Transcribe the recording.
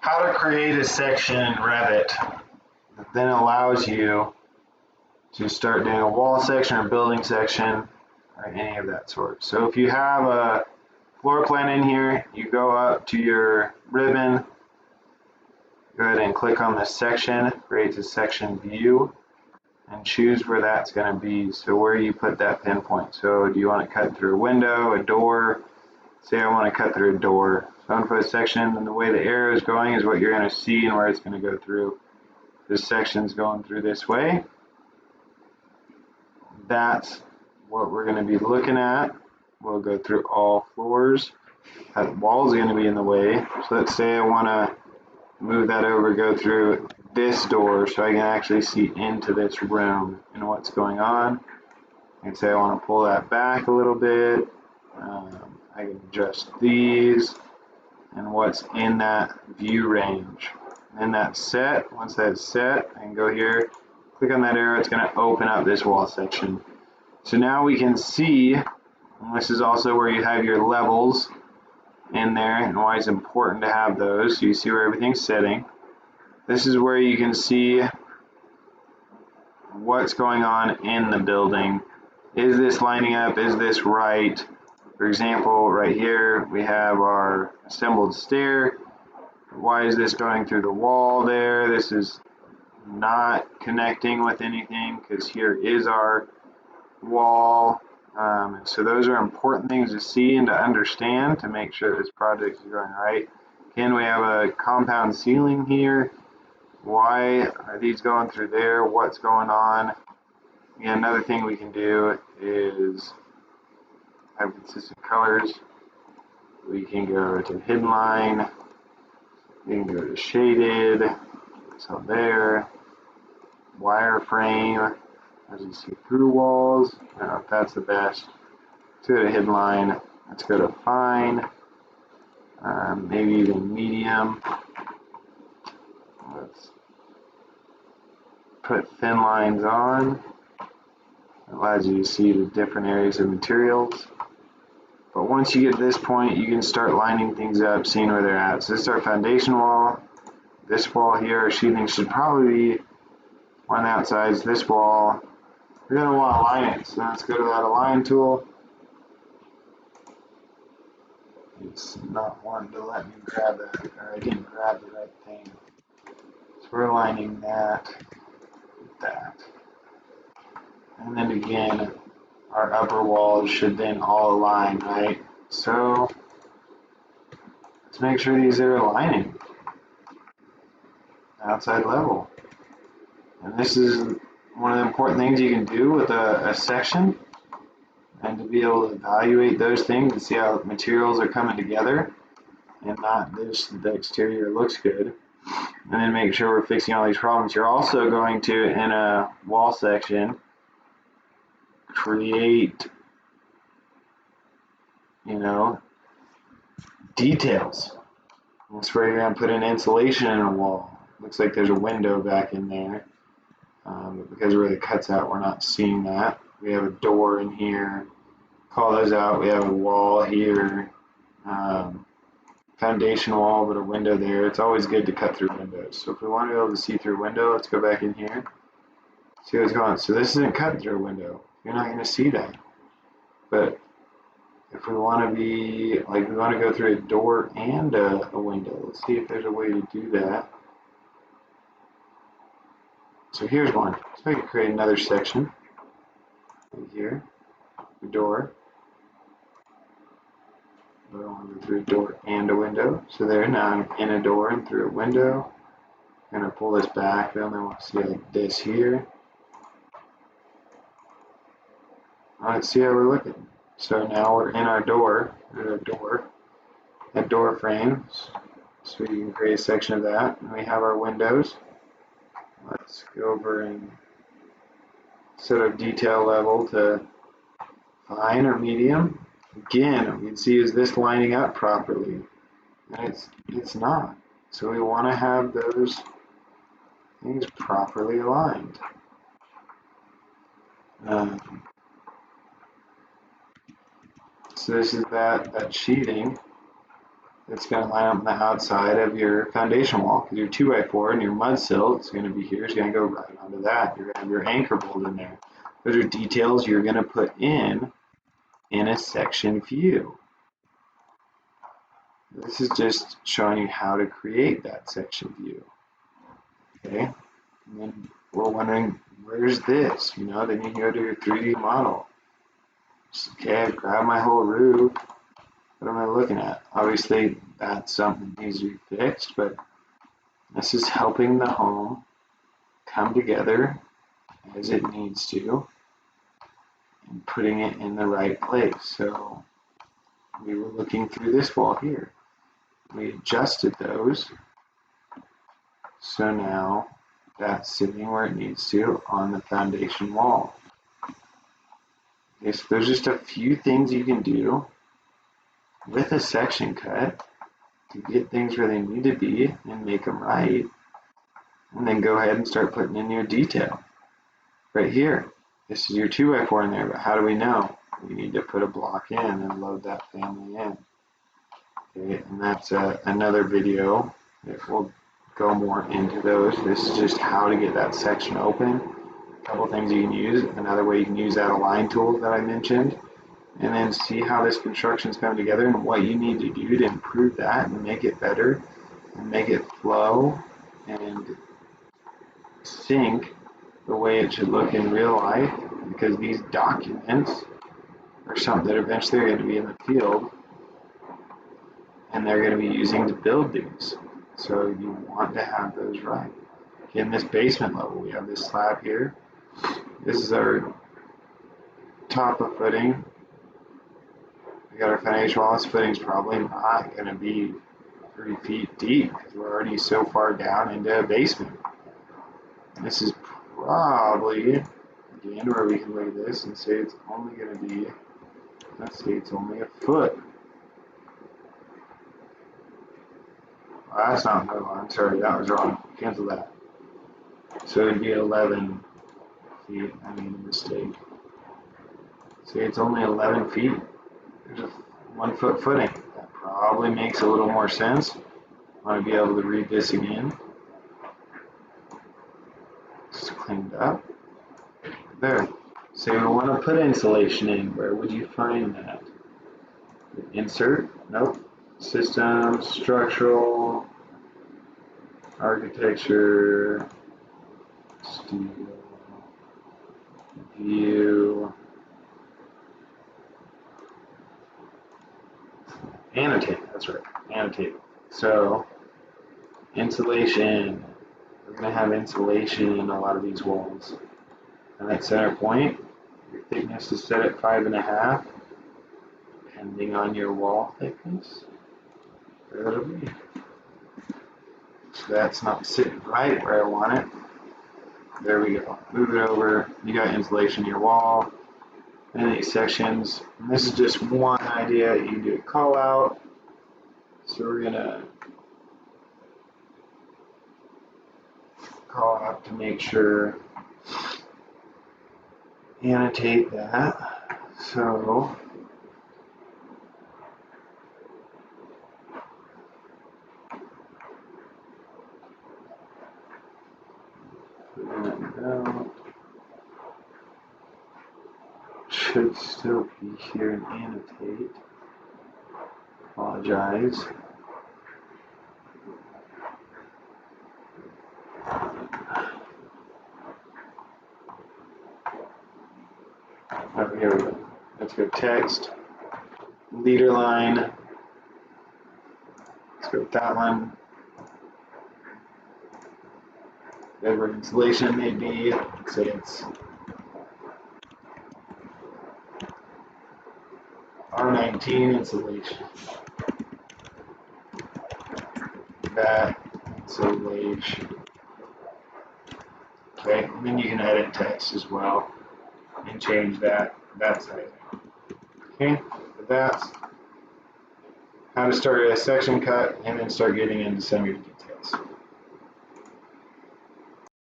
how to create a section in Revit that then allows you to start doing a wall section or building section or any of that sort. So if you have a floor plan in here, you go up to your ribbon, go ahead and click on this section, create a section view, and choose where that's going to be. So where you put that pinpoint. So do you want to cut through a window, a door? Say I want to cut through a door. So I'm going to put a section, and the way the arrow is going is what you're going to see and where it's going to go through. This section's going through this way. That's what we're going to be looking at. We'll go through all floors. That wall is going to be in the way. So let's say I want to move that over, go through this door so I can actually see into this room and what's going on. And say I want to pull that back a little bit. I can adjust these and what's in that view range. And that's set. Once that's set, I can go here, click on that arrow, it's going to open up this wall section. So now we can see, and this is also where you have your levels in there and why it's important to have those. So you see where everything's setting. This is where you can see what's going on in the building. Is this lining up? Is this right? For example, right here we have our assembled stair. Why is this going through the wall there? This is not connecting with anything because here is our wall. So those are important things to see and to understand to make sure this project is going right. Again, we have a compound ceiling here. Why are these going through there? What's going on? And another thing we can do is have consistent colors. We can go to hidden line. We can go to shaded. So there. Wireframe. As you see through walls. I don't know if that's the best. Let's go to hidden line. Let's go to fine. Maybe even medium. Let's put thin lines on. It allows you to see the different areas of materials. But once you get to this point, you can start lining things up, seeing where they're at. So this is our foundation wall. This wall here, our sheathing should probably be on the outsides. This wall, we're going to want to align it. So let's go to that align tool. It's not wanting to let me grab that, or I didn't grab the right thing. So we're aligning that with that. And then again, our upper walls should then all align, right? So let's make sure these are aligning. Outside level. And this is one of the important things you can do with a section, and to be able to evaluate those things and see how materials are coming together and not just the exterior looks good. And then make sure we're fixing all these problems. You're also going to, in a wall section, create, details. That's where you're going to put an insulation in a wall. Looks like there's a window back in there. Because where the cut's out, we're not seeing that. We have a door in here. Call those out. We have a wall here. Foundation wall, but a window there. It's always good to cut through windows. So if we want to be able to see through a window, let's go back in here. See what's going on. So this isn't cut through a window. You're not going to see that. But if we want to be, like, we want to go through a door and a window. Let's see if there's a way to do that. So here's one. So I can create another section right here, a door. But I want to go through a door and a window. So there, now I'm in a door and through a window. I'm going to pull this back. We only want to see like this here. Let's see how we're looking. So now we're in our door. There's our door. That door frames. So you can create a section of that. And we have our windows. Let's go over and set our detail level to fine or medium. Again, we can see, is this lining up properly? And it's not. So we want to have those things properly aligned. So this is that sheathing. it's going to line up on the outside of your foundation wall, because your 2x4 and your mud sill is going to be here. It's going to go right onto that. You're going to have your anchor bolt in there. Those are details you're going to put in a section view. This is just showing you how to create that section view. Okay, and then we're wondering, where's this? You know, then you can go to your 3D model. Okay, I grab my whole roof. What am I looking at? Obviously, that's something that needs to be fixed, but this is helping the home come together as it needs to and putting it in the right place. So we were looking through this wall here. We adjusted those. So now that's sitting where it needs to on the foundation wall. Okay, so there's just a few things you can do with a section cut to get things where they need to be and make them right. And then go ahead and start putting in your detail. Right here, this is your 2x4 in there, but how do we know? We need to put a block in and load that family in. Okay, and that's another video that will go more into those. This is just how to get that section open. A couple things you can use. Another way you can use that align tool that I mentioned. And then see how this construction is coming together and what you need to do to improve that and make it better and make it flow and sync the way it should look in real life, because these documents are something that eventually are going to be in the field and they're going to be using to build these. So you want to have those right. In this basement level, we have this slab here. This is our top of footing. We got our foundation wall. This footing's probably not going to be 3 feet deep because we're already so far down into a basement. This is probably, again, where we can look at this and say it's only going to be, let's say it's only a foot. Well, that's not, no, I'm sorry, that was wrong. Cancel that. So it'd be 11 feet. I made a mistake. Say it's only 11 feet. There's a 1 foot footing. That probably makes a little more sense. I want to be able to read this again. Just cleaned up. There. Say we want to put insulation in. Where would you find that? Insert? Nope. System, structural, architecture, steel, view, annotate. That's right. Annotate. So, insulation. We're going to have insulation in a lot of these walls. And that center point, your thickness is set at 5.5, depending on your wall thickness. There it'll be. So that's not sitting right where I want it. There we go. Move it over. You got insulation in your wall. And these sections. And this is just one idea. You can do a call out. So we're going to call out to make sure. Annotate that. So should still be here and annotate. Apologize. Oh, here we go. Let's go text. Leader line. Let's go with that one. Whatever insulation may be. Say it's R19 insulation. That insulation. Okay, and then you can edit text as well and change that side. Okay, but that's how to start a section cut and then start getting into some of your details.